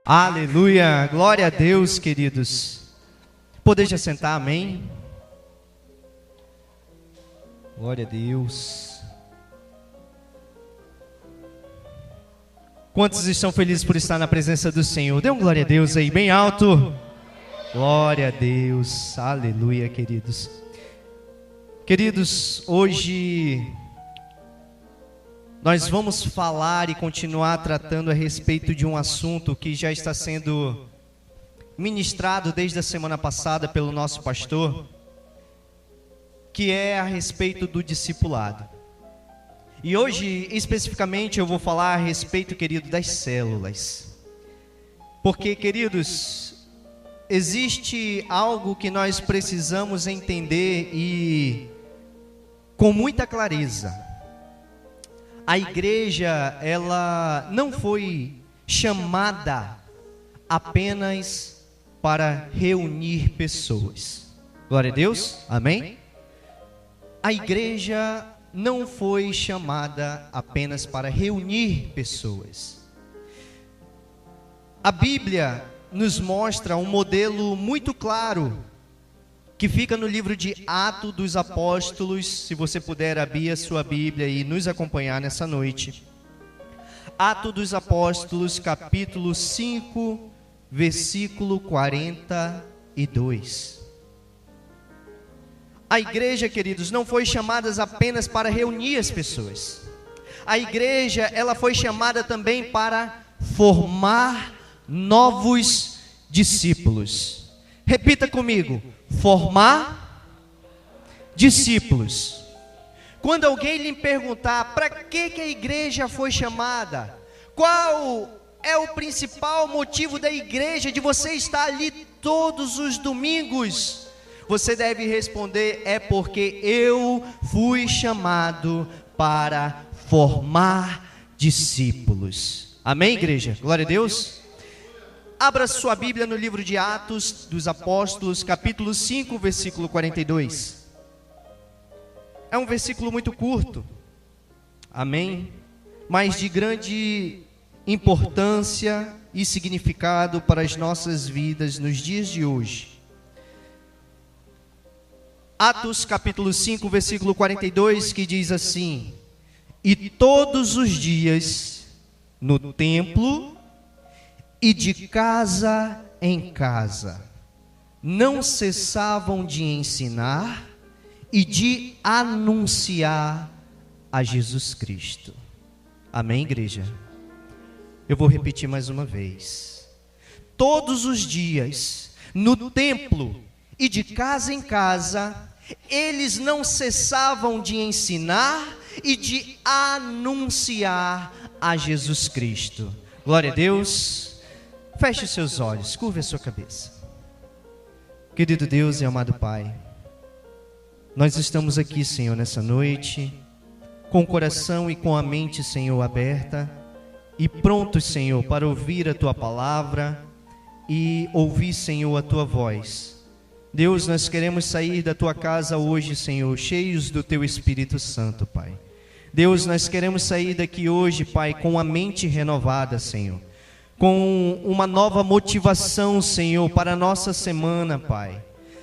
Aleluia, glória a Deus, queridos. Poder já sentar, amém? Glória a Deus. Quantos estão felizes por estar na presença do Senhor? Dê um glória a Deus aí, bem alto. Glória a Deus, aleluia, queridos. Queridos, hoje nós vamos falar e continuar tratando a respeito de um assunto que já está sendo ministrado desde a semana passada pelo nosso pastor, que é a respeito do discipulado. E hoje, especificamente, eu vou falar a respeito, querido, das células. Porque, queridos, existe algo que nós precisamos entender e com muita clareza. A igreja, ela não foi chamada apenas para reunir pessoas. Glória a Deus, amém? A igreja não foi chamada apenas para reunir pessoas. A Bíblia nos mostra um modelo muito claro, que fica no livro de Atos dos Apóstolos. Se você puder abrir a sua Bíblia e nos acompanhar nessa noite. Atos dos Apóstolos, capítulo 5, versículo 42. A igreja, queridos, não foi chamada apenas para reunir as pessoas. A igreja, ela foi chamada também para formar novos discípulos. Repita comigo: formar discípulos. Quando alguém lhe perguntar para que a igreja foi chamada, qual é o principal motivo da igreja de você estar ali todos os domingos, você deve responder: é porque eu fui chamado para formar discípulos. Amém, igreja? Glória a Deus. Abra sua Bíblia no livro de Atos dos Apóstolos, capítulo 5, versículo 42. É um versículo muito curto, amém? Mas de grande importância e significado para as nossas vidas nos dias de hoje. Atos capítulo 5, versículo 42, que diz assim: e todos os dias no templo e de casa em casa, não cessavam de ensinar e de anunciar a Jesus Cristo. Amém, igreja? Eu vou repetir mais uma vez. Todos os dias, no templo e de casa em casa, eles não cessavam de ensinar e de anunciar a Jesus Cristo. Glória a Deus. Feche os seus olhos, curve a sua cabeça. Querido Deus e amado Pai, nós estamos aqui, Senhor, nessa noite, com o coração e com a mente, Senhor, aberta e prontos, Senhor, para ouvir a Tua palavra e ouvir, Senhor, a Tua voz. Deus, nós queremos sair da Tua casa hoje, Senhor, cheios do Teu Espírito Santo, Pai. Deus, nós queremos sair daqui hoje, Pai, com a mente renovada, Senhor, com uma nova motivação, Senhor, para a nossa semana, Pai.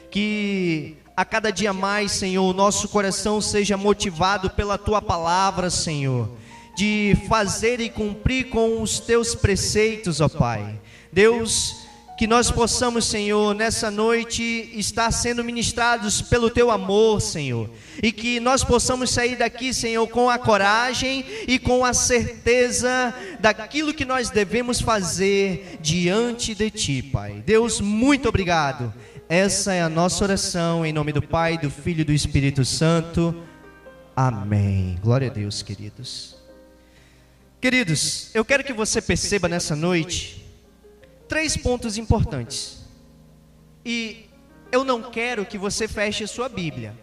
Que a cada dia mais, Senhor, o nosso coração seja motivado pela Tua palavra, Senhor, de fazer e cumprir com os Teus preceitos, ó Pai. Deus, que nós possamos, Senhor, nessa noite estar sendo ministrados pelo Teu amor, Senhor, e que nós possamos sair daqui, Senhor, com a coragem e com a certeza daquilo que nós devemos fazer diante de Ti, Pai. Deus, muito obrigado. Essa é a nossa oração, em nome do Pai, do Filho e do Espírito Santo. Amém. Glória a Deus, queridos. Queridos, eu quero que você perceba nessa noite 3 pontos importantes. E eu não quero que você feche a sua Bíblia.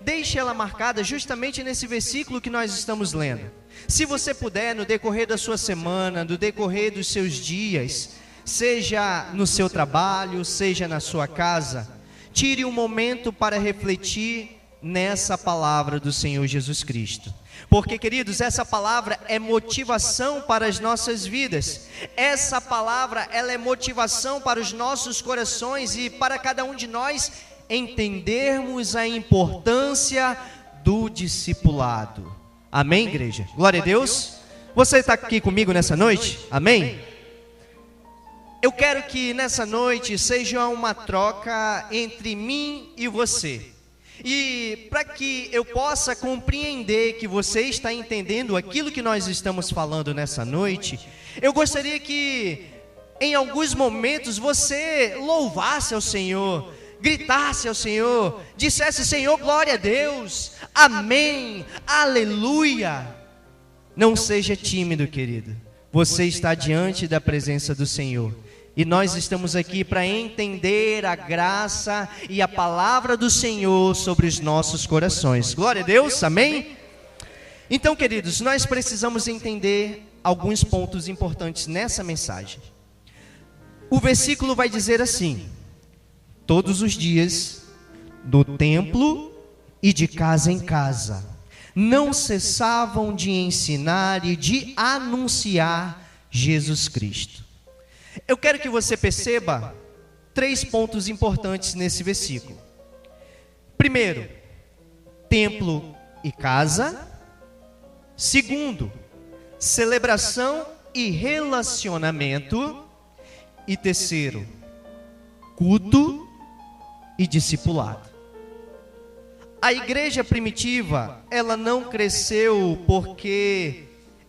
Deixe ela marcada justamente nesse versículo que nós estamos lendo. Se você puder, no decorrer da sua semana, no decorrer dos seus dias, seja no seu trabalho, seja na sua casa, tire um momento para refletir nessa palavra do Senhor Jesus Cristo. Porque, queridos, essa palavra é motivação para as nossas vidas. Essa palavra, ela é motivação para os nossos corações e para cada um de nós entendermos a importância do discipulado. Amém, igreja? Glória a Deus. Você está aqui comigo nessa noite? Amém? Eu quero que nessa noite seja uma troca entre mim e você. E para que eu possa compreender que você está entendendo aquilo que nós estamos falando nessa noite, eu gostaria que em alguns momentos você louvasse ao Senhor, gritasse ao Senhor, dissesse: Senhor, glória a Deus, amém, aleluia. Não seja tímido, querido. Você está diante da presença do Senhor. E nós estamos aqui para entender a graça e a palavra do Senhor sobre os nossos corações. Glória a Deus, amém? Então, queridos, nós precisamos entender alguns pontos importantes nessa mensagem. O versículo vai dizer assim: todos os dias, do templo e de casa em casa, não cessavam de ensinar e de anunciar Jesus Cristo. Eu quero que você perceba 3 pontos importantes nesse versículo. Primeiro, templo e casa. Segundo, celebração e relacionamento. E terceiro, culto e discipulado. A igreja primitiva, ela não cresceu porque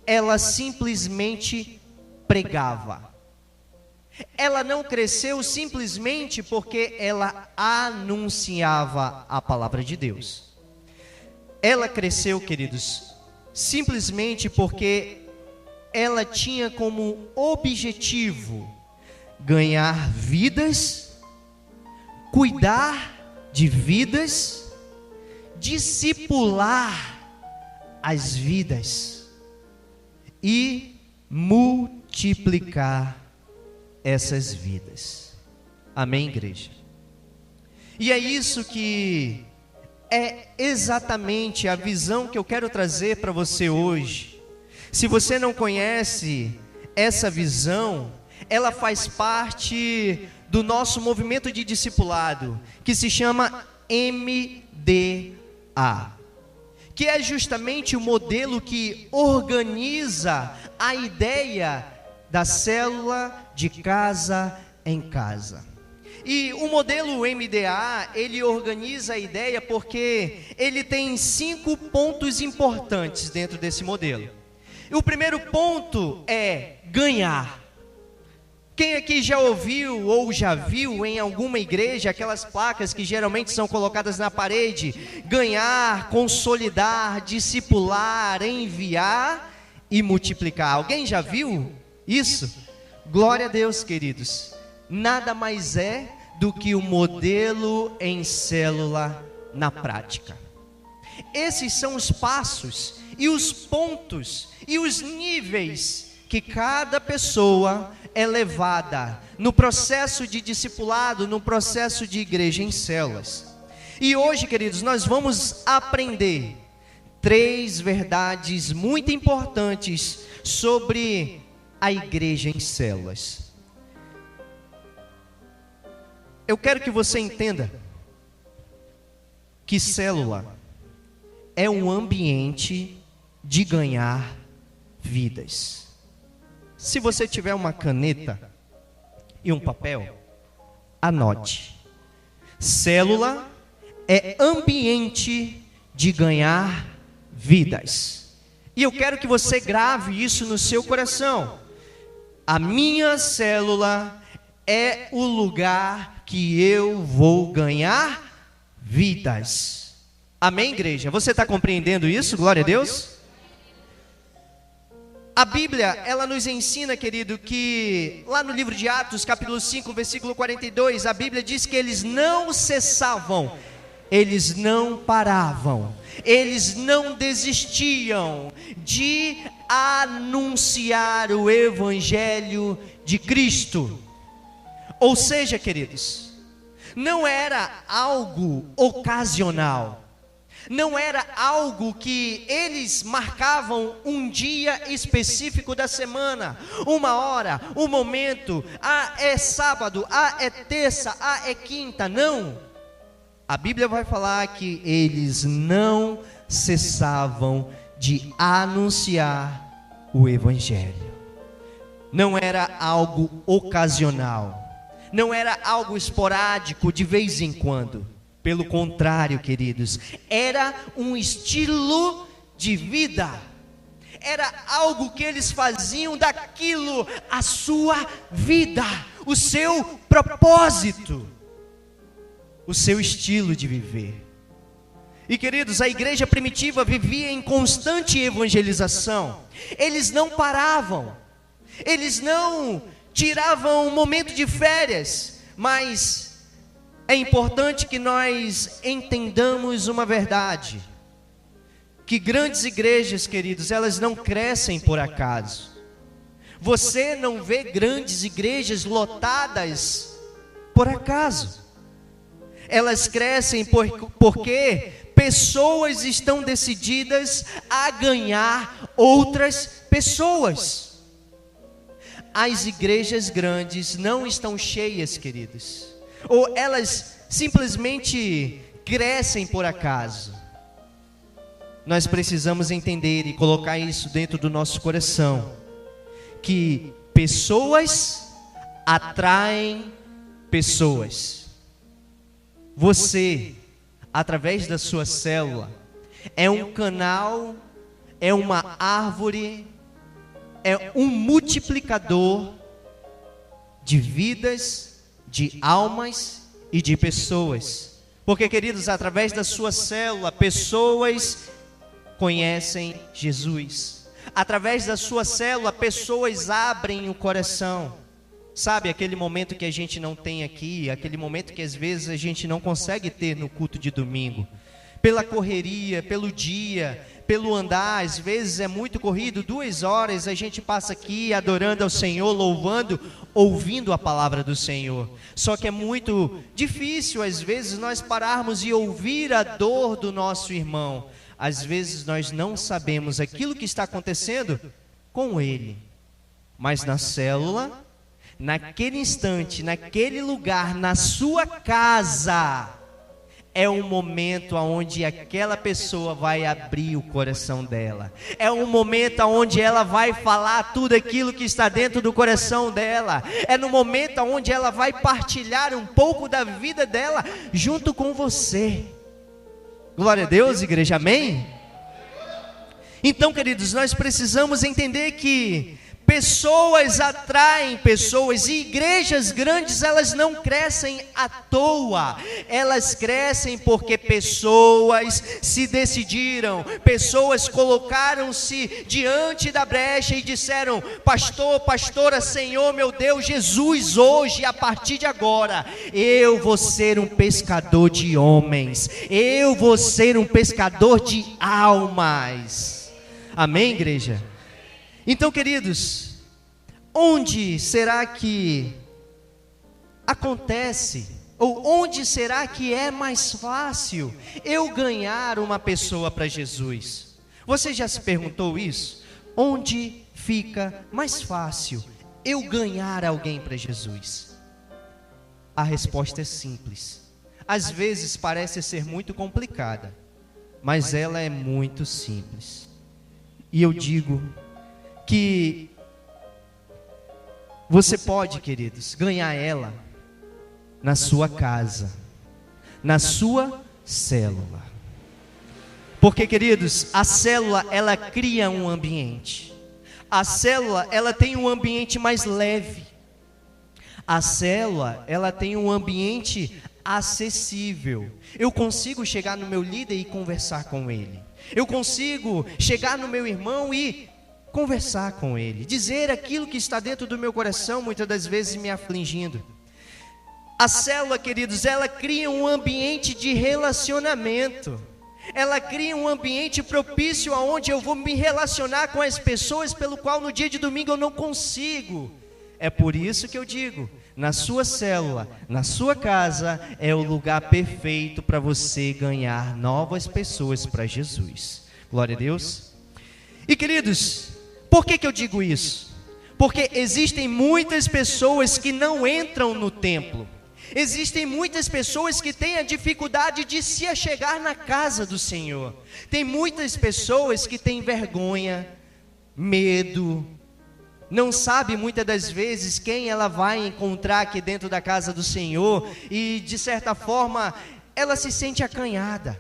ela simplesmente pregava. Ela não cresceu simplesmente porque ela anunciava a palavra de Deus. Ela cresceu, queridos, simplesmente porque ela tinha como objetivo ganhar vidas, cuidar de vidas, discipular as vidas e multiplicar essas vidas. Amém, igreja? E é isso que é exatamente a visão que eu quero trazer para você hoje. Se você não conhece essa visão, ela faz parte do nosso movimento de discipulado, que se chama MDA, que é justamente o modelo que organiza a ideia da célula de casa em casa. E o modelo MDA, ele organiza a ideia porque ele tem 5 pontos importantes dentro desse modelo. E o primeiro ponto é ganhar. Quem aqui já ouviu ou já viu em alguma igreja aquelas placas que geralmente são colocadas na parede? Ganhar, consolidar, discipular, enviar e multiplicar. Alguém já viu isso? Glória a Deus, queridos. Nada mais é do que o modelo em célula na prática. Esses são os passos e os pontos e os níveis que cada pessoa é levada no processo de discipulado, no processo de igreja em células. E hoje, queridos, nós vamos aprender 3 verdades muito importantes sobre a igreja em células. Eu quero que você entenda que célula é um ambiente de ganhar vidas. Se você tiver uma caneta e um papel, anote. Célula é ambiente de ganhar vidas. E eu quero que você grave isso no seu coração. A minha célula é o lugar que eu vou ganhar vidas. Amém, igreja? Você está compreendendo isso? Glória a Deus. A Bíblia, ela nos ensina, querido, que lá no livro de Atos, capítulo 5, versículo 42, a Bíblia diz que eles não cessavam, eles não paravam, eles não desistiam de anunciar o Evangelho de Cristo. Ou seja, queridos, não era algo ocasional, Não era algo que eles marcavam um dia específico da semana, uma hora, um momento, é sábado, é terça, é quinta, não. A Bíblia vai falar que eles não cessavam de anunciar o Evangelho. Não era algo ocasional, não era algo esporádico de vez em quando. Pelo contrário, queridos, era um estilo de vida. Era algo que eles faziam daquilo a sua vida, o seu propósito, o seu estilo de viver. E queridos, a igreja primitiva vivia em constante evangelização. Eles não paravam, eles não tiravam um momento de férias, mas é importante que nós entendamos uma verdade, que grandes igrejas, queridos, elas não crescem por acaso. Você não vê grandes igrejas lotadas por acaso. Elas crescem porque pessoas estão decididas a ganhar outras pessoas. As igrejas grandes não estão cheias, queridos, ou elas simplesmente crescem por acaso. Nós precisamos entender e colocar isso dentro do nosso coração, que pessoas atraem pessoas. Você, através da sua célula, é um canal, é uma árvore, é um multiplicador de vidas, de almas e de pessoas. Porque, queridos, através da sua célula, pessoas conhecem Jesus. Através da sua célula, pessoas abrem o coração. Sabe, aquele momento que a gente não tem aqui, aquele momento que às vezes a gente não consegue ter no culto de domingo, pela correria, pelo dia, pelo andar, às vezes é muito corrido, 2 horas a gente passa aqui adorando ao Senhor, louvando, ouvindo a palavra do Senhor. Só que é muito difícil às vezes nós pararmos e ouvir a dor do nosso irmão. Às vezes nós não sabemos aquilo que está acontecendo com ele, mas na célula, naquele instante, naquele lugar, na sua casa, é um momento onde aquela pessoa vai abrir o coração dela. É um momento onde ela vai falar tudo aquilo que está dentro do coração dela. É no momento onde ela vai partilhar um pouco da vida dela junto com você. Glória a Deus, igreja, amém? Então, queridos, nós precisamos entender que pessoas atraem pessoas, e igrejas grandes, elas não crescem à toa, elas crescem porque pessoas se decidiram, pessoas colocaram-se diante da brecha e disseram: pastor, pastora, Senhor, meu Deus, Jesus, hoje, a partir de agora, eu vou ser um pescador de homens, eu vou ser um pescador de almas. Amém, igreja? Então, queridos, onde será que acontece, ou onde será que é mais fácil eu ganhar uma pessoa para Jesus? Você já se perguntou isso? Onde fica mais fácil eu ganhar alguém para Jesus? A resposta é simples. Às vezes parece ser muito complicada, mas ela é muito simples. E eu digo que você pode, queridos, ganhar ela na sua casa, na sua célula. Porque, queridos, a célula, ela cria um ambiente. A célula, ela tem um ambiente mais leve. A célula, ela tem um ambiente acessível. Eu consigo chegar no meu líder e conversar com ele. Eu consigo chegar no meu irmão e conversar com ele, dizer aquilo que está dentro do meu coração, muitas das vezes me afligindo. A célula, queridos, ela cria um ambiente de relacionamento. Ela cria um ambiente propício aonde eu vou me relacionar com as pessoas pelo qual no dia de domingo eu não consigo. É por isso que eu digo, na sua célula, na sua casa, é o lugar perfeito para você ganhar novas pessoas para Jesus. Glória a Deus. E queridos, por que eu digo isso? Porque existem muitas pessoas que não entram no templo. Existem muitas pessoas que têm a dificuldade de se achegar na casa do Senhor. Tem muitas pessoas que têm vergonha, medo, não sabe muitas das vezes quem ela vai encontrar aqui dentro da casa do Senhor e de certa forma ela se sente acanhada.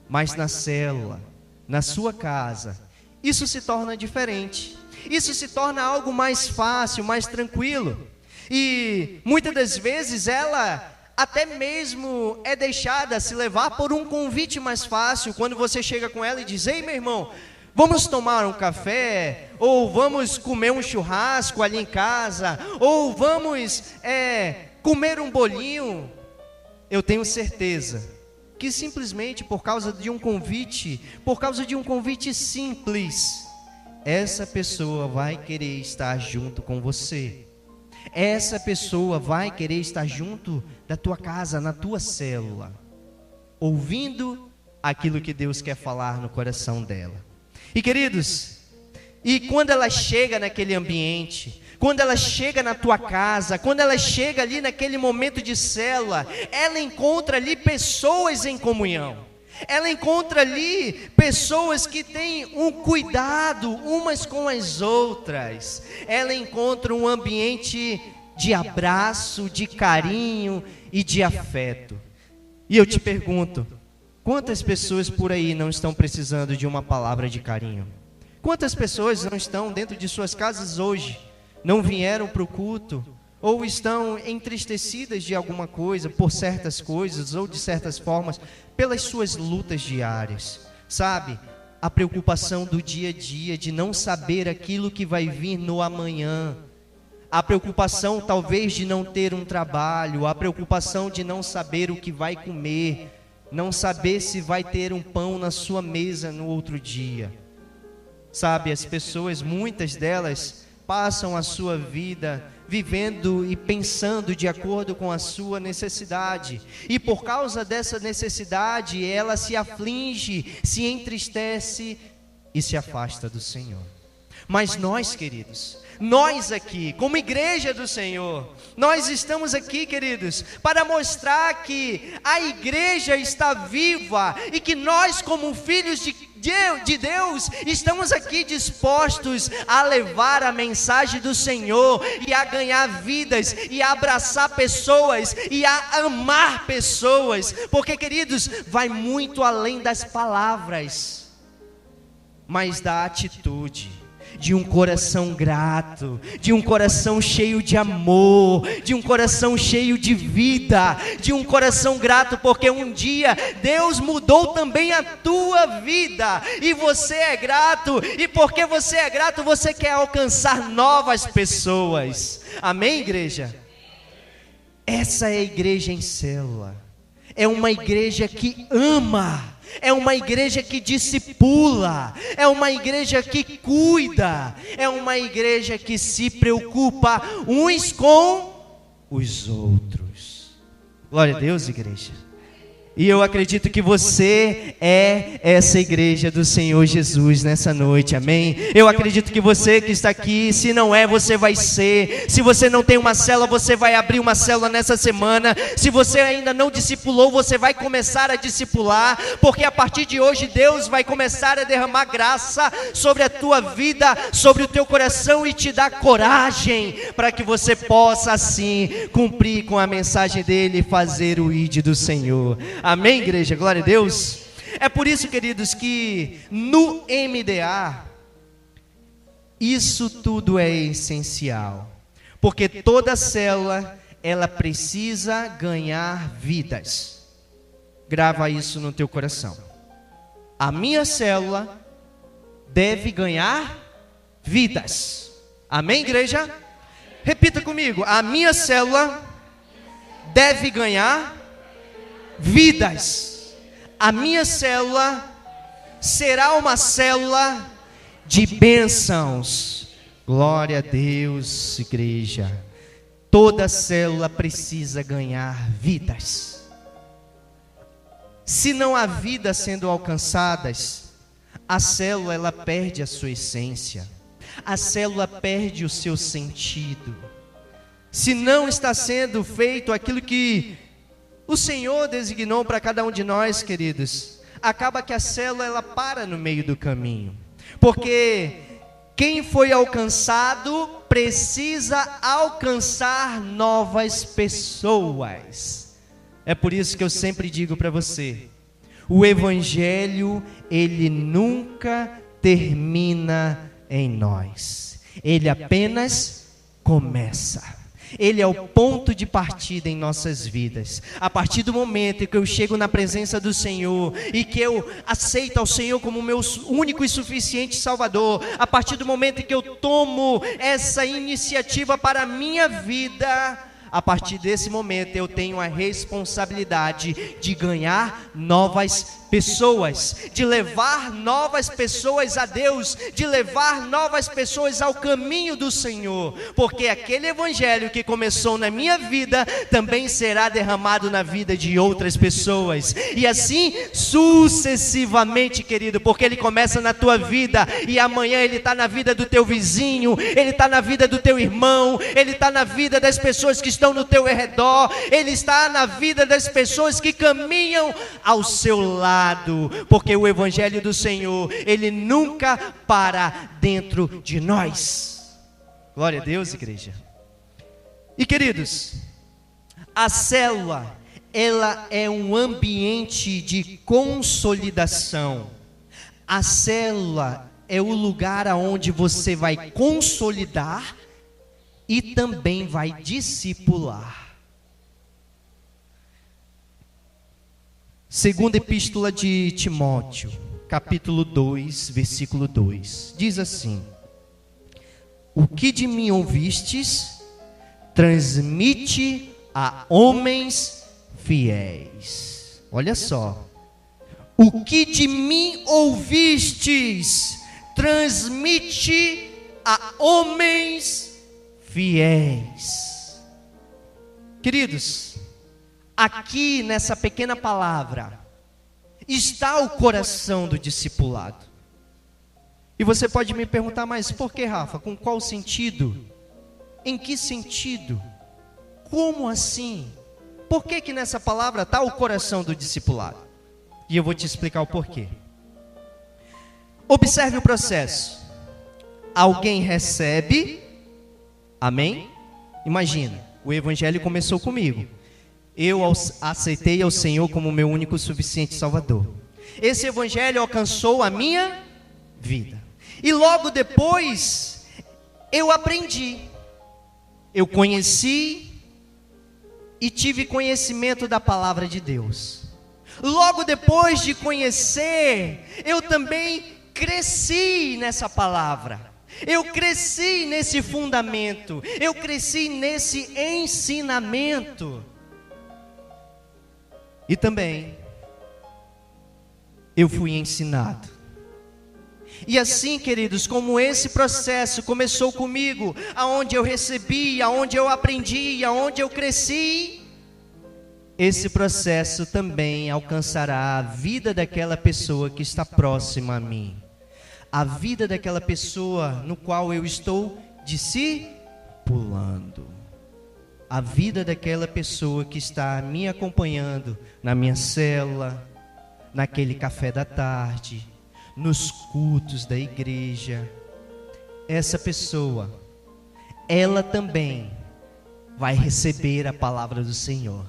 Mas na célula, na sua casa, isso se torna diferente. Isso se torna algo mais fácil, mais tranquilo. E muitas das vezes ela até mesmo é deixada se levar por um convite mais fácil, quando você chega com ela e diz: ei, meu irmão, vamos tomar um café, ou vamos comer um churrasco ali em casa, ou vamos comer um bolinho. Eu tenho certeza que simplesmente por causa de um convite simples, essa pessoa vai querer estar junto com você. Essa pessoa vai querer estar junto da tua casa, na tua célula, ouvindo aquilo que Deus quer falar no coração dela. E queridos, e quando ela chega naquele ambiente, quando ela chega na tua casa, quando ela chega ali naquele momento de célula, ela encontra ali pessoas em comunhão. Ela encontra ali pessoas que têm um cuidado umas com as outras. Ela encontra um ambiente de abraço, de carinho e de afeto. E eu te pergunto, quantas pessoas por aí não estão precisando de uma palavra de carinho? Quantas pessoas não estão dentro de suas casas hoje, não vieram para o culto, ou estão entristecidas de alguma coisa, por certas coisas, ou de certas formas, pelas suas lutas diárias, sabe? A preocupação do dia a dia, de não saber aquilo que vai vir no amanhã, a preocupação talvez de não ter um trabalho, a preocupação de não saber o que vai comer, não saber se vai ter um pão na sua mesa no outro dia. Sabe, as pessoas, muitas delas, passam a sua vida vivendo e pensando de acordo com a sua necessidade, e por causa dessa necessidade ela se aflige, se entristece e se afasta do Senhor. Mas nós, queridos, nós aqui, como igreja do Senhor, nós estamos aqui, queridos, para mostrar que a igreja está viva e que nós, como filhos de Deus, estamos aqui dispostos a levar a mensagem do Senhor e a ganhar vidas e a abraçar pessoas e a amar pessoas, porque, queridos, vai muito além das palavras, mas da atitude, de um coração grato, de um coração cheio de amor, de um coração cheio de vida, de um coração grato, porque um dia Deus mudou também a tua vida, e você é grato, e porque você é grato, você quer alcançar novas pessoas. Amém, igreja? Essa é a igreja em célula, é uma igreja que ama, é uma igreja que discipula, é uma igreja que cuida, é uma igreja que se preocupa uns com os outros. Glória a Deus, igreja. E eu acredito que você é essa igreja do Senhor Jesus nessa noite, amém? Eu acredito que você que está aqui, se não é, você vai ser. Se você não tem uma célula, você vai abrir uma célula nessa semana. Se você ainda não discipulou, você vai começar a discipular, porque a partir de hoje Deus vai começar a derramar graça sobre a tua vida, sobre o teu coração, e te dar coragem para que você possa assim cumprir com a mensagem dele e fazer o ID do Senhor. Amém, igreja? Glória a Deus. É por isso, queridos, que no MDA isso tudo é essencial, porque toda célula ela precisa ganhar vidas. Grava isso no teu coração. A minha célula deve ganhar vidas. Amém, igreja? Repita comigo. A minha célula deve ganhar vidas. A minha célula será uma célula de bênçãos. Glória a Deus, igreja. toda célula precisa ganhar vidas. Se não há vida sendo alcançadas, a célula ela perde a sua essência. A célula perde o seu sentido. Se não está sendo feito aquilo que o Senhor designou para cada um de nós, queridos, acaba que a célula ela para no meio do caminho. Porque quem foi alcançado precisa alcançar novas pessoas. É por isso que eu sempre digo para você, o Evangelho, ele nunca termina em nós. Ele apenas começa. Ele é o ponto de partida em nossas vidas. A partir do momento em que eu chego na presença do Senhor e que eu aceito ao Senhor como meu único e suficiente Salvador, a partir do momento em que eu tomo essa iniciativa para a minha vida, a partir desse momento eu tenho a responsabilidade de ganhar novas pessoas, de levar novas pessoas a Deus, de levar novas pessoas ao caminho do Senhor, porque aquele Evangelho que começou na minha vida, também será derramado na vida de outras pessoas, e assim sucessivamente, querido, porque ele começa na tua vida, e amanhã ele está na vida do teu vizinho, ele está na vida do teu irmão, ele está na vida das pessoas que estão no teu redor, ele está na vida das pessoas que caminham ao seu lado, porque o Evangelho do Senhor, ele nunca para dentro de nós. Glória a Deus, igreja. E queridos, a célula, ela é um ambiente de consolidação. A célula é o lugar aonde você vai consolidar e também vai discipular. Segunda Epístola de Timóteo, capítulo 2, versículo 2, diz assim: o que de mim ouvistes, transmite a homens fiéis. Olha só, o que de mim ouvistes, transmite a homens fiéis. Queridos, aqui nessa pequena palavra está o coração do discipulado. E você pode me perguntar, mas por que, Rafa? Com qual sentido? Em que sentido? Como assim? Por que que nessa palavra está o coração do discipulado? E eu vou te explicar o porquê. Observe o processo. Alguém recebe, amém? Imagina, o Evangelho começou comigo. Eu aceitei ao Senhor como meu único e suficiente Salvador. Esse Evangelho alcançou a minha vida. E logo depois, eu aprendi. Eu conheci e tive conhecimento da palavra de Deus. Logo depois de conhecer, eu também cresci nessa palavra. Eu cresci nesse fundamento. Eu cresci nesse ensinamento. E também eu fui ensinado. E assim, queridos, como esse processo começou comigo, aonde eu recebi, aonde eu aprendi, aonde eu cresci, esse processo também alcançará a vida daquela pessoa que está próxima a mim, a vida daquela pessoa no qual eu estou discipulando, a vida daquela pessoa que está me acompanhando na minha célula, naquele café da tarde, nos cultos da igreja. Essa pessoa, ela também vai receber a palavra do Senhor.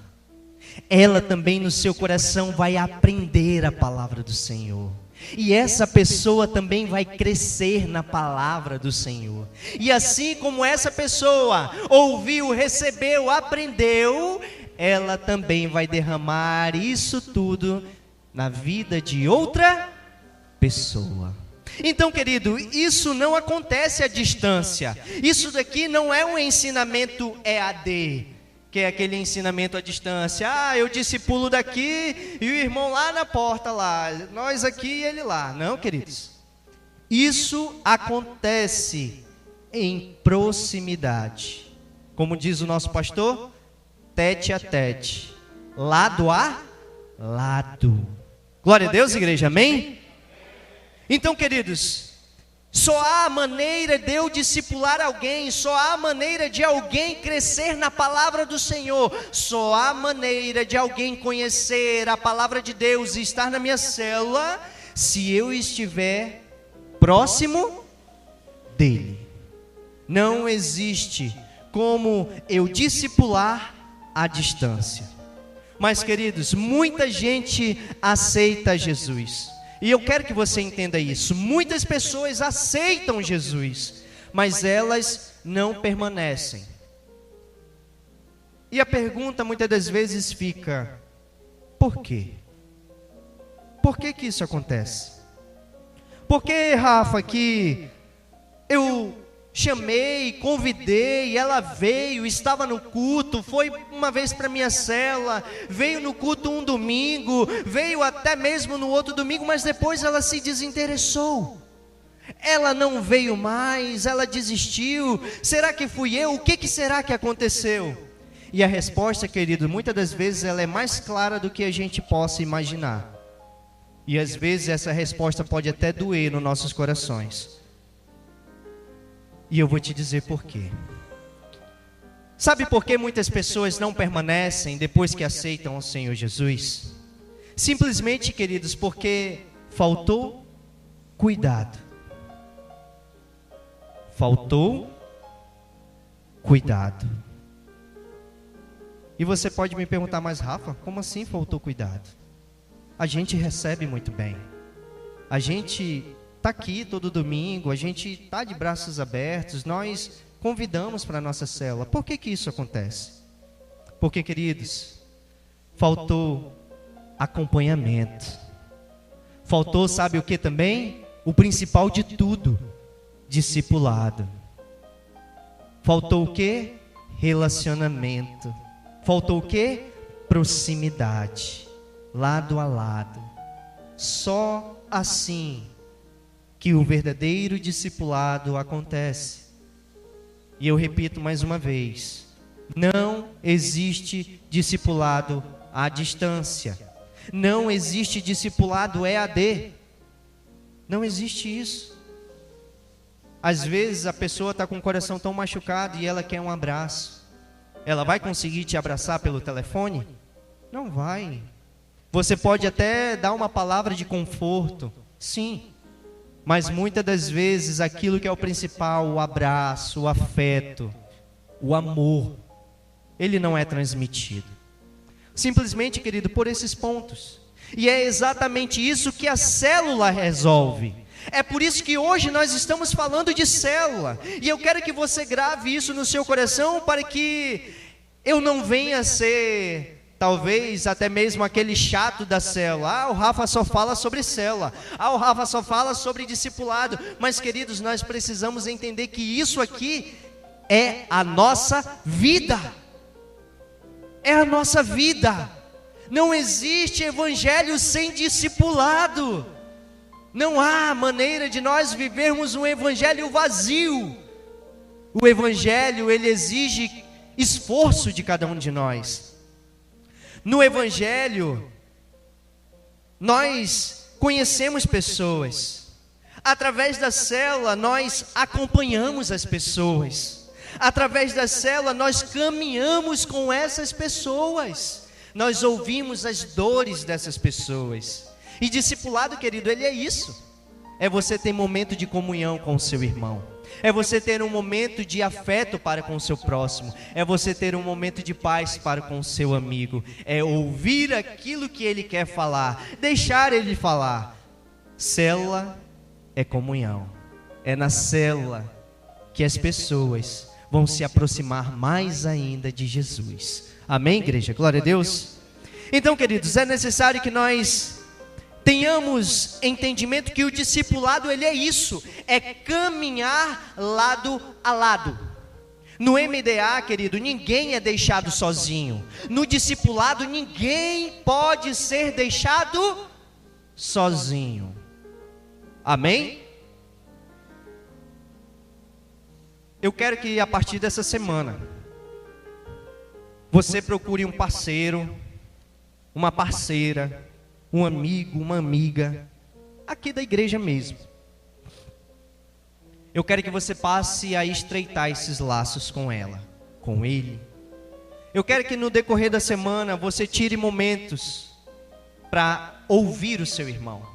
Ela também no seu coração vai aprender a palavra do Senhor. E essa pessoa também vai crescer na palavra do Senhor. E assim como essa pessoa ouviu, recebeu, aprendeu, ela também vai derramar isso tudo na vida de outra pessoa. Então, querido, isso não acontece à distância. Isso daqui não é um ensinamento EAD, que é aquele ensinamento à distância. Ah, eu discipulo daqui e o irmão lá na porta lá, nós aqui e ele lá. Não, queridos. Isso acontece em proximidade. Como diz o nosso pastor, tete a tete, lado a lado. Glória a Deus, igreja, amém? Então, queridos, só há maneira de eu discipular alguém, só há maneira de alguém crescer na palavra do Senhor, só há maneira de alguém conhecer a palavra de Deus e estar na minha célula, se eu estiver próximo dele. Não existe como eu discipular à distância. Mas, queridos, muita gente aceita Jesus. E eu quero que você entenda isso. Muitas pessoas aceitam Jesus, mas elas não permanecem. E a pergunta muitas das vezes fica: por quê? Por que que isso acontece? Por que, Rafa, que eu chamei, convidei, ela veio, estava no culto, foi uma vez para minha cela, veio no culto um domingo, veio até mesmo no outro domingo, mas depois ela se desinteressou, ela não veio mais, ela desistiu, será que fui eu? O que será que aconteceu? E a resposta, querido, muitas das vezes ela é mais clara do que a gente possa imaginar, e às vezes essa resposta pode até doer nos nossos corações. E eu vou te dizer por quê. Sabe por que muitas pessoas não permanecem depois que aceitam o Senhor Jesus? Simplesmente, queridos, porque faltou cuidado. Faltou cuidado. E você pode me perguntar, mas Rafa, como assim faltou cuidado? A gente recebe muito bem. A gente está aqui todo domingo, a gente está de braços abertos, nós convidamos para a nossa célula. Por que que isso acontece? Porque, queridos, faltou acompanhamento. Faltou, sabe o que também? O principal de tudo, discipulado. Faltou o que? Relacionamento. Faltou o que? Proximidade, lado a lado. Só assim que o verdadeiro discipulado acontece. E eu repito mais uma vez: não existe discipulado à distância, não existe discipulado EAD, não existe isso. Às vezes a pessoa está com o coração tão machucado e ela quer um abraço. Ela vai conseguir te abraçar pelo telefone? Não vai. Você pode até dar uma palavra de conforto, sim, mas muitas das vezes aquilo que é o principal, o abraço, o afeto, o amor, ele não é transmitido. Simplesmente, querido, por esses pontos. E é exatamente isso que a célula resolve. É por isso que hoje nós estamos falando de célula. E eu quero que você grave isso no seu coração, para que eu não venha ser, talvez, até mesmo aquele chato da célula. Ah, o Rafa só fala sobre célula. Ah, o Rafa só fala sobre discipulado. Mas, queridos, nós precisamos entender que isso aqui é a nossa vida. É a nossa vida. Não existe evangelho sem discipulado. Não há maneira de nós vivermos um evangelho vazio. O evangelho, ele exige esforço de cada um de nós. No evangelho, nós conhecemos pessoas. Através da célula, nós acompanhamos as pessoas. Através da célula, nós caminhamos com essas pessoas. Nós ouvimos as dores dessas pessoas. E discipulado, querido, ele é isso. É você ter momento de comunhão com o seu irmão. É você ter um momento de afeto para com o seu próximo. É você ter um momento de paz para com o seu amigo. É ouvir aquilo que ele quer falar, deixar ele falar. Célula é comunhão. É na célula que as pessoas vão se aproximar mais ainda de Jesus. Amém, igreja? Glória a Deus. Então, queridos, é necessário que nós tenhamos entendimento que o discipulado, ele é isso, é caminhar lado a lado. No MDA, querido, ninguém é deixado sozinho. No discipulado, ninguém pode ser deixado sozinho. Amém? Eu quero que a partir dessa semana, você procure um parceiro, uma parceira, um amigo, uma amiga, aqui da igreja mesmo. Eu quero que você passe a estreitar esses laços com ela, com ele. Eu quero que no decorrer da semana você tire momentos para ouvir o seu irmão.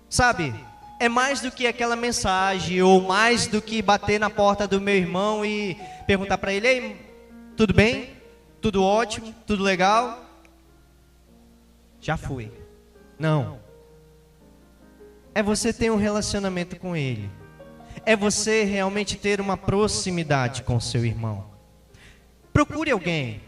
Sabe, é mais do que aquela mensagem, ou mais do que bater na porta do meu irmão e perguntar para ele: ei, tudo bem? Tudo ótimo? Tudo legal? Já fui. Não. É você ter um relacionamento com ele. É você realmente ter uma proximidade com o seu irmão. Procure alguém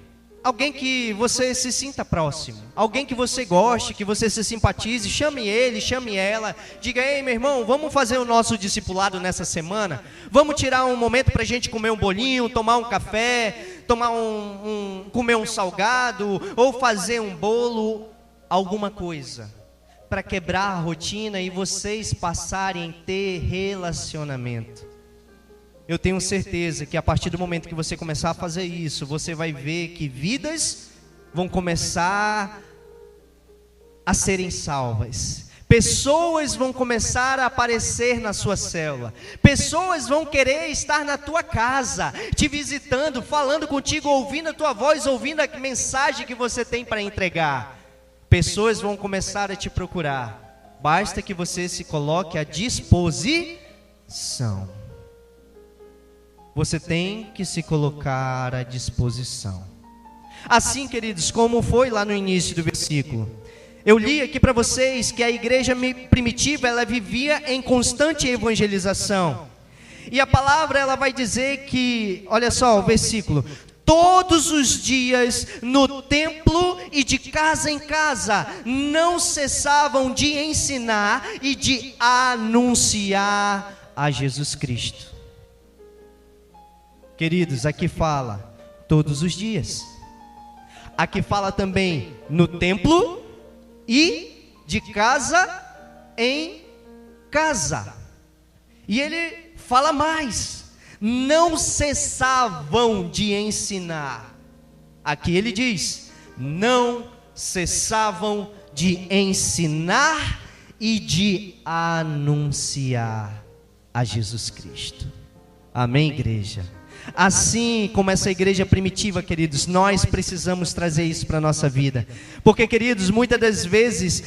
que você se sinta próximo, alguém que você goste, que você se simpatize. Chame ele, chame ela, diga: ei, meu irmão, vamos fazer o nosso discipulado nessa semana? Vamos tirar um momento para a gente comer um bolinho, tomar um café, comer um salgado, ou fazer um bolo, alguma coisa, para quebrar a rotina e vocês passarem a ter relacionamento. Eu tenho certeza que a partir do momento que você começar a fazer isso, você vai ver que vidas vão começar a serem salvas. Pessoas vão começar a aparecer na sua célula. Pessoas vão querer estar na tua casa, te visitando, falando contigo, ouvindo a tua voz, ouvindo a mensagem que você tem para entregar. Pessoas vão começar a te procurar. Basta que você se coloque à disposição. Você tem que se colocar à disposição. Assim, queridos, como foi lá no início do versículo, eu li aqui para vocês que a igreja primitiva, ela vivia em constante evangelização. E a palavra, ela vai dizer que, olha só o versículo: todos os dias no templo e de casa em casa não cessavam de ensinar e de anunciar a Jesus Cristo. Queridos, aqui fala todos os dias. Aqui fala também no templo e de casa em casa. E ele fala mais: não cessavam de ensinar. Aqui ele diz: não cessavam de ensinar e de anunciar a Jesus Cristo. Amém, igreja? Assim como essa igreja primitiva, queridos, nós precisamos trazer isso para a nossa vida. Porque, queridos, muitas das vezes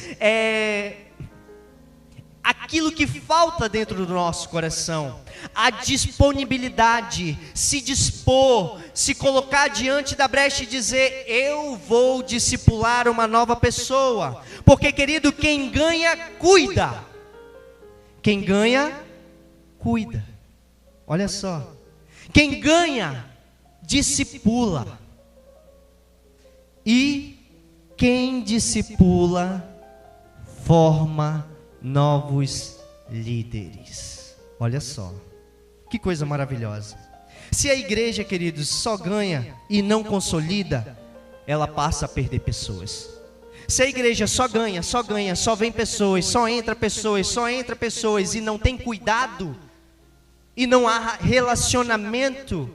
aquilo que falta dentro do nosso coração, a disponibilidade, se dispor, se colocar diante da brecha e dizer: eu vou discipular uma nova pessoa. Porque, querido, quem ganha, cuida. Quem ganha, cuida. Olha só. Quem ganha, discipula. E quem discipula, forma novos líderes. Olha só, que coisa maravilhosa. Se a igreja, queridos, só ganha e não consolida, ela passa a perder pessoas. Se a igreja só ganha, só vem pessoas, só entra pessoas e não tem cuidado, e não há relacionamento,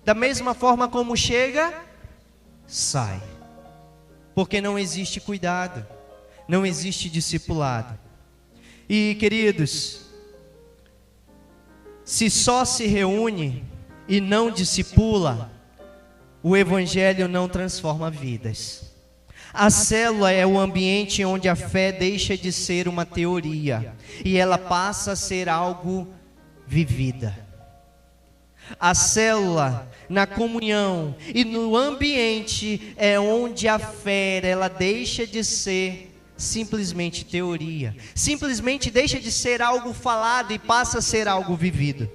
da mesma forma como chega, sai. Porque não existe cuidado, não existe discipulado. E, queridos, se só se reúne e não discipula, o evangelho não transforma vidas. A célula é o ambiente onde a fé deixa de ser uma teoria e ela passa a ser algo vivida. A célula, na comunhão e no ambiente, é onde a fé, ela deixa de ser simplesmente teoria, simplesmente deixa de ser algo falado e passa a ser algo vivido.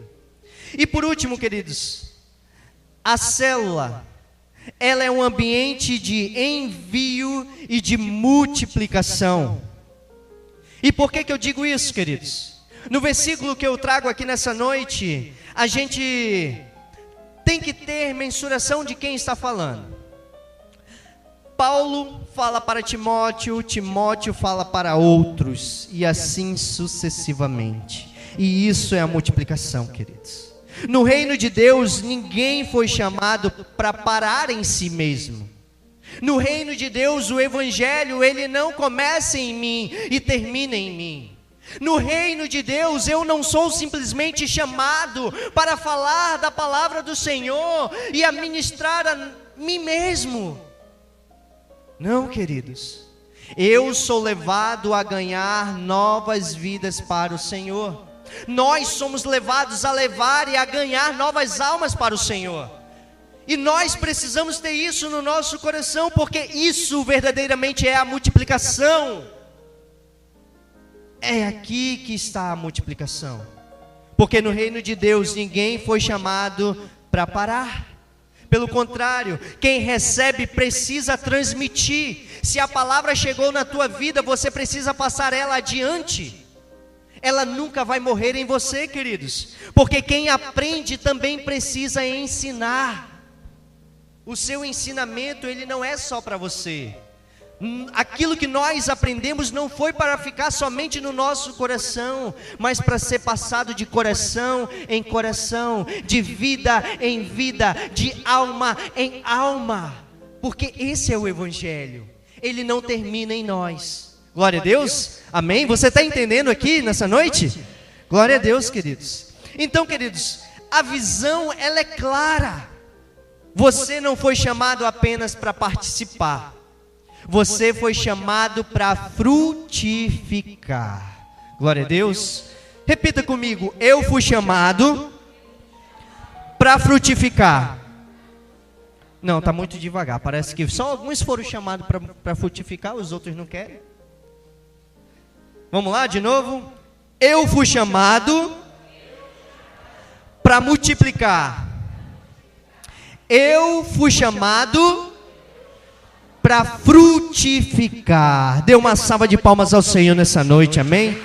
E por último, queridos, a célula, ela é um ambiente de envio e de multiplicação. E por que eu digo isso, queridos? No versículo que eu trago aqui nessa noite, a gente tem que ter mensuração de quem está falando. Paulo fala para Timóteo, Timóteo fala para outros, e assim sucessivamente. E isso é a multiplicação, queridos. No reino de Deus, ninguém foi chamado para parar em si mesmo. No reino de Deus, o evangelho, ele não começa em mim e termina em mim. No reino de Deus, eu não sou simplesmente chamado para falar da palavra do Senhor e a ministrar a mim mesmo. Não, queridos. Eu sou levado a ganhar novas vidas para o Senhor. Nós somos levados a levar e a ganhar novas almas para o Senhor. E nós precisamos ter isso no nosso coração, porque isso verdadeiramente é a multiplicação. É aqui que está a multiplicação. Porque no reino de Deus ninguém foi chamado para parar. Pelo contrário, quem recebe precisa transmitir. Se a palavra chegou na tua vida, você precisa passar ela adiante. Ela nunca vai morrer em você, queridos. Porque quem aprende também precisa ensinar. O seu ensinamento, ele não é só para você. Aquilo que nós aprendemos não foi para ficar somente no nosso coração, mas para ser passado de coração em coração, de vida em vida, de alma em alma. Porque esse é o evangelho. Ele não termina em nós. Glória a Deus. Amém? Você está entendendo aqui nessa noite? Glória a Deus, queridos. Então, queridos, a visão, ela é clara. Você não foi chamado apenas para participar. Você foi chamado para frutificar. Glória a Deus. Repita comigo. Eu fui chamado para frutificar. Não, está muito devagar. Parece que só alguns foram chamados para frutificar, os outros não querem. Vamos lá de novo. Eu fui chamado para multiplicar. Eu fui chamado para frutificar. Dê uma salva de palmas ao Senhor nessa noite, amém?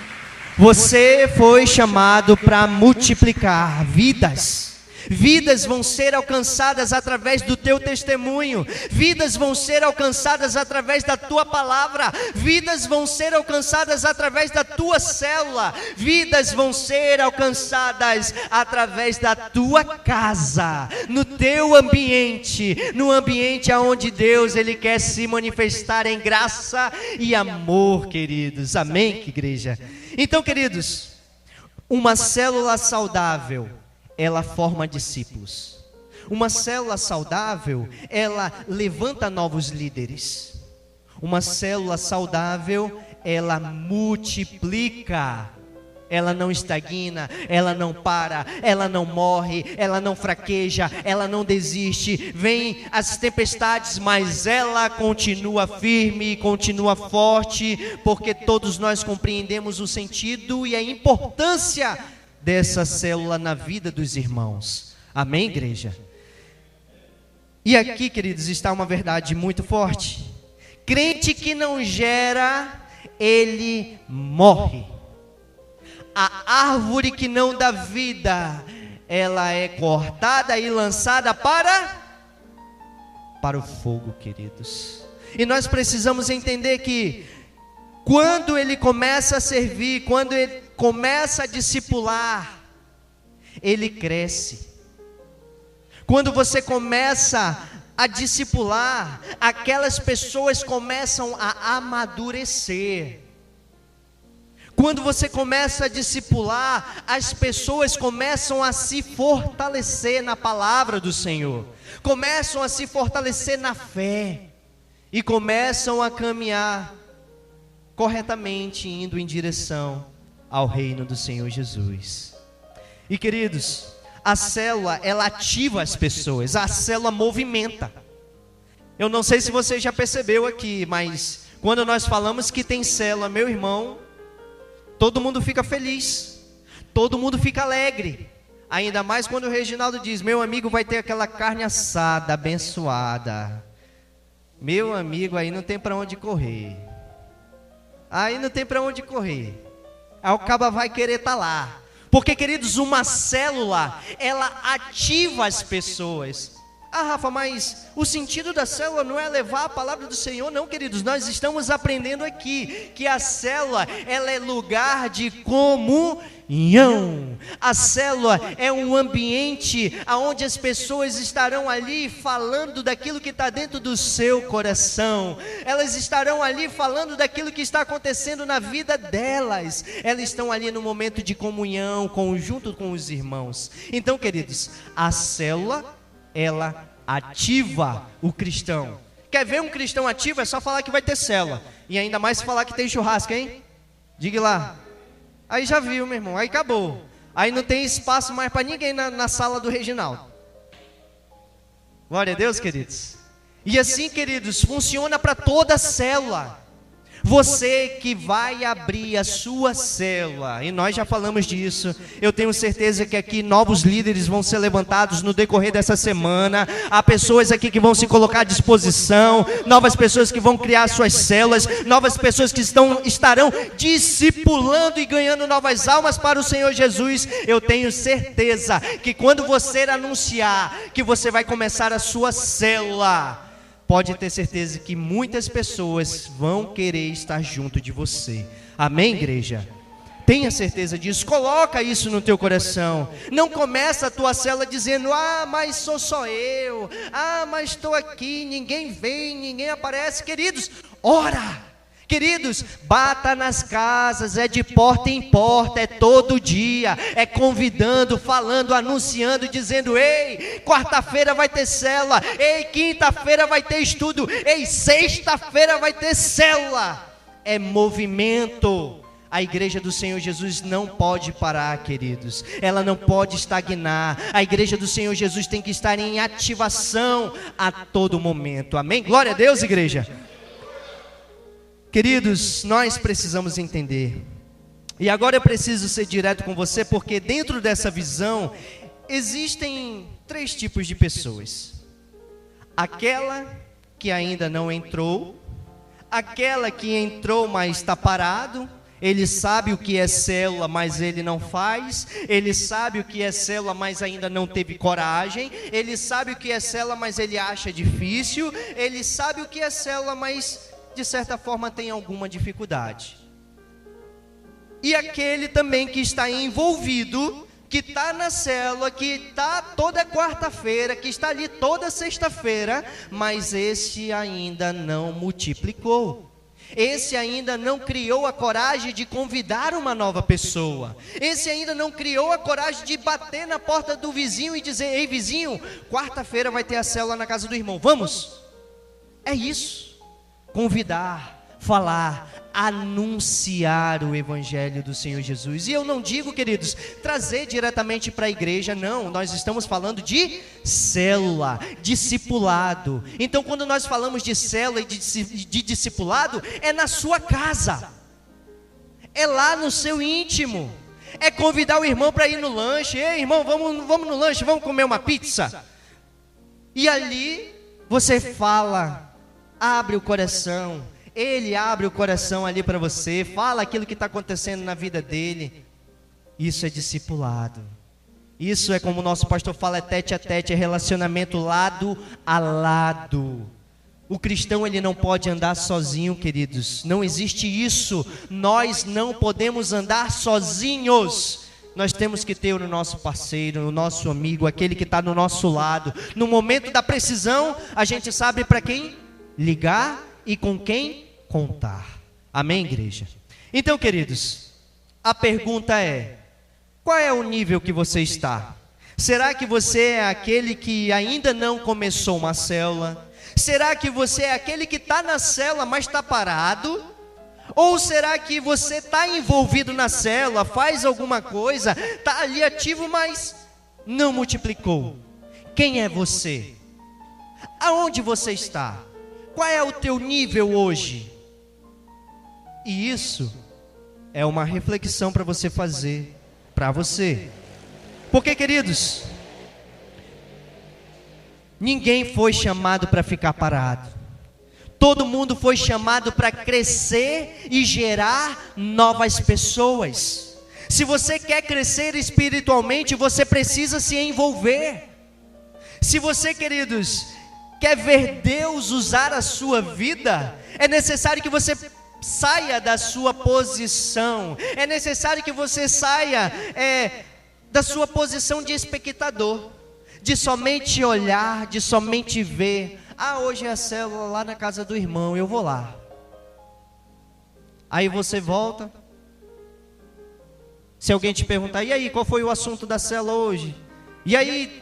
Você foi chamado para multiplicar vidas. Vidas vão ser alcançadas através do teu testemunho. Vidas vão ser alcançadas através da tua palavra. Vidas vão ser alcançadas através da tua célula. Vidas vão ser alcançadas através da tua casa, no teu ambiente, no ambiente onde Deus ele quer se manifestar em graça e amor, queridos. Amém, igreja? Então, queridos, uma célula saudável, ela forma discípulos. Uma célula saudável, ela levanta novos líderes. Uma célula saudável, ela multiplica. Ela não estagna, ela não para, ela não morre, ela não fraqueja, ela não desiste. Vêm as tempestades, mas ela continua firme, continua forte, porque todos nós compreendemos o sentido e a importância dessa célula na vida dos irmãos. Amém, igreja? E aqui, queridos, está uma verdade muito forte. Crente que não gera, ele morre. A árvore que não dá vida, ela é cortada e lançada para o fogo, queridos. E nós precisamos entender que quando ele começa a servir, quando ele começa a discipular, ele cresce. Quando você começa a discipular, aquelas pessoas começam a amadurecer. Quando você começa a discipular, as pessoas começam a se fortalecer na palavra do Senhor, começam a se fortalecer na fé e começam a caminhar corretamente, indo em direção ao reino do Senhor Jesus. E queridos, a célula, ela ativa as pessoas, a célula movimenta. Eu não sei se você já percebeu aqui, mas quando nós falamos que tem célula, meu irmão, todo mundo fica feliz, todo mundo fica alegre. Ainda mais quando o Reginaldo diz: meu amigo, vai ter aquela carne assada, abençoada. Meu amigo, aí não tem para onde correr. Aí não tem para onde correr. Aí o caba vai querer estar lá. Porque, queridos, uma célula, ela ativa as pessoas. Ah, Rafa, mas o sentido da célula não é levar a palavra do Senhor, não, queridos. Nós estamos aprendendo aqui que a célula, ela é lugar de comunhão. A célula é um ambiente onde as pessoas estarão ali falando daquilo que está dentro do seu coração. Elas estarão ali falando daquilo que está acontecendo na vida delas. Elas estão ali no momento de comunhão, junto com os irmãos. Então, queridos, a célula, ela ativa o cristão. Quer ver um cristão ativo? É só falar que vai ter célula. E ainda mais falar que tem churrasco, hein? Diga lá. Aí já viu, meu irmão. Aí acabou. Aí não tem espaço mais para ninguém na sala do Reginaldo. Glória a Deus, queridos. E assim, queridos, funciona para toda célula. Você que vai abrir a sua célula, e nós já falamos disso, eu tenho certeza que aqui novos líderes vão ser levantados no decorrer dessa semana. Há pessoas aqui que vão se colocar à disposição, novas pessoas que vão criar suas células, novas pessoas que estarão discipulando e ganhando novas almas para o Senhor Jesus. Eu tenho certeza que quando você anunciar que você vai começar a sua célula, pode ter certeza que muitas pessoas vão querer estar junto de você. Amém, igreja? Tenha certeza disso, coloca isso no teu coração. Não começa a tua célula dizendo: ah, mas sou só eu, ah, mas estou aqui, ninguém vem, ninguém aparece. Queridos, ora! Queridos, bata nas casas, é de porta em porta, é todo dia, é convidando, falando, anunciando, dizendo: ei, quarta-feira vai ter célula, ei, quinta-feira vai ter estudo, ei, sexta-feira vai ter célula. É movimento. A igreja do Senhor Jesus não pode parar, queridos. Ela não pode estagnar. A igreja do Senhor Jesus tem que estar em ativação a todo momento. Amém? Glória a Deus, igreja. Queridos, nós precisamos entender. E agora eu preciso ser direto com você, porque dentro dessa visão existem 3 tipos de pessoas. Aquela que ainda não entrou, aquela que entrou, mas está parado. Ele sabe o que é célula, mas ele não faz. Ele sabe o que é célula, mas ainda não teve coragem. Ele sabe o que é célula, mas ele acha difícil. Ele sabe o que é célula, mas de certa forma tem alguma dificuldade. E aquele também que está envolvido, que está na célula, que está toda quarta-feira, que está ali toda sexta-feira, mas esse ainda não multiplicou. Esse ainda não criou a coragem de convidar uma nova pessoa. Esse ainda não criou a coragem de bater na porta do vizinho e dizer: ei, vizinho, quarta-feira vai ter a célula na casa do irmão, vamos? É isso. Convidar, falar, anunciar o evangelho do Senhor Jesus. E eu não digo, queridos, trazer diretamente para a igreja, não. Nós estamos falando de célula, discipulado. Então, quando nós falamos de célula e de discipulado, é na sua casa, é lá no seu íntimo. É convidar o irmão para ir no lanche. Ei, irmão, vamos no lanche, vamos comer uma pizza. E ali você fala, abre o coração, ele abre o coração ali para você, fala aquilo que está acontecendo na vida dele. Isso é discipulado. Isso é, como o nosso pastor fala, é tete a tete, é relacionamento lado a lado. O cristão, ele não pode andar sozinho, queridos. Não existe isso. Nós não podemos andar sozinhos. Nós temos que ter o nosso parceiro, o nosso amigo, aquele que está do nosso lado. No momento da precisão, a gente sabe para quem ligar e com quem contar. Amém, igreja? Então, queridos, a pergunta é: qual é o nível que você está? Será que você é aquele que ainda não começou uma célula? Será que você é aquele que está na célula, mas está parado? Ou será que você está envolvido na célula, faz alguma coisa, está ali ativo, mas não multiplicou? Quem é você? Aonde você está? Qual é o teu nível hoje? E isso é uma reflexão para você fazer, para você. Porque, queridos, ninguém foi chamado para ficar parado. Todo mundo foi chamado para crescer e gerar novas pessoas. Se você quer crescer espiritualmente, você precisa se envolver. Se você, queridos, quer ver Deus usar a sua vida, é necessário que você saia da sua posição, é necessário que você saia da sua posição de espectador, de somente olhar, de somente ver. Hoje é a célula lá na casa do irmão, eu vou lá. Aí você volta. Se alguém te perguntar, e aí, qual foi o assunto da célula hoje? E aí,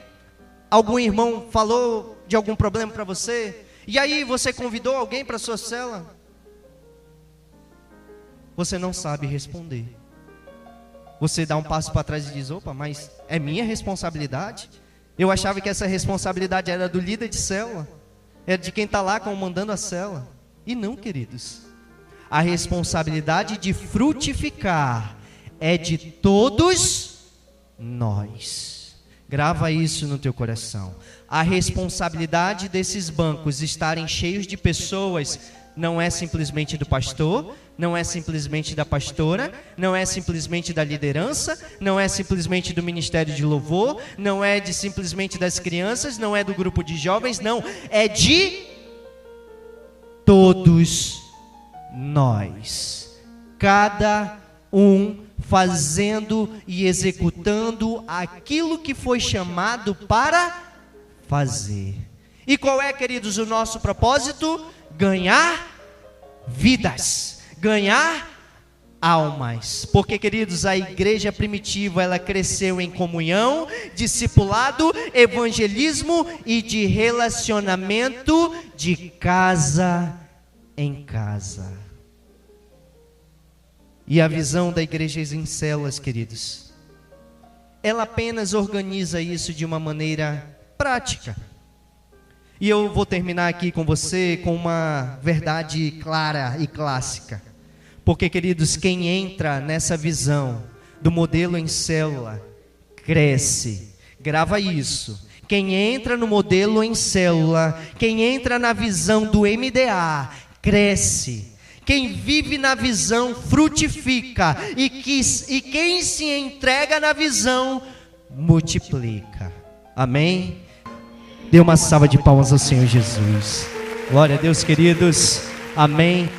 algum irmão falou de algum problema para você? E aí, você convidou alguém para a sua célula? Você não sabe responder. Você dá um passo para trás e diz, opa, mas é minha responsabilidade? Eu achava que essa responsabilidade era do líder de célula, era de quem está lá comandando a célula. E não, queridos. A responsabilidade de frutificar é de todos nós. Grava isso no teu coração. A responsabilidade desses bancos estarem cheios de pessoas não é simplesmente do pastor, não é simplesmente da pastora, não é simplesmente da liderança, não é simplesmente do ministério de louvor, não é simplesmente das crianças, não é do grupo de jovens, não, é de todos nós. Cada um fazendo e executando aquilo que foi chamado para fazer. E qual é, queridos, o nosso propósito? Ganhar vidas, ganhar almas. Porque, queridos, a igreja primitiva, ela cresceu em comunhão, discipulado, evangelismo e de relacionamento de casa em casa. E a visão da igreja em células, queridos, ela apenas organiza isso de uma maneira prática. E eu vou terminar aqui com você com uma verdade clara e clássica. Porque, queridos, quem entra nessa visão do modelo em célula, cresce. Grava isso. Quem entra no modelo em célula, quem entra na visão do MDA, cresce. Quem vive na visão frutifica, e quem se entrega na visão multiplica. Amém? Dê uma salva de palmas ao Senhor Jesus. Glória a Deus, queridos. Amém.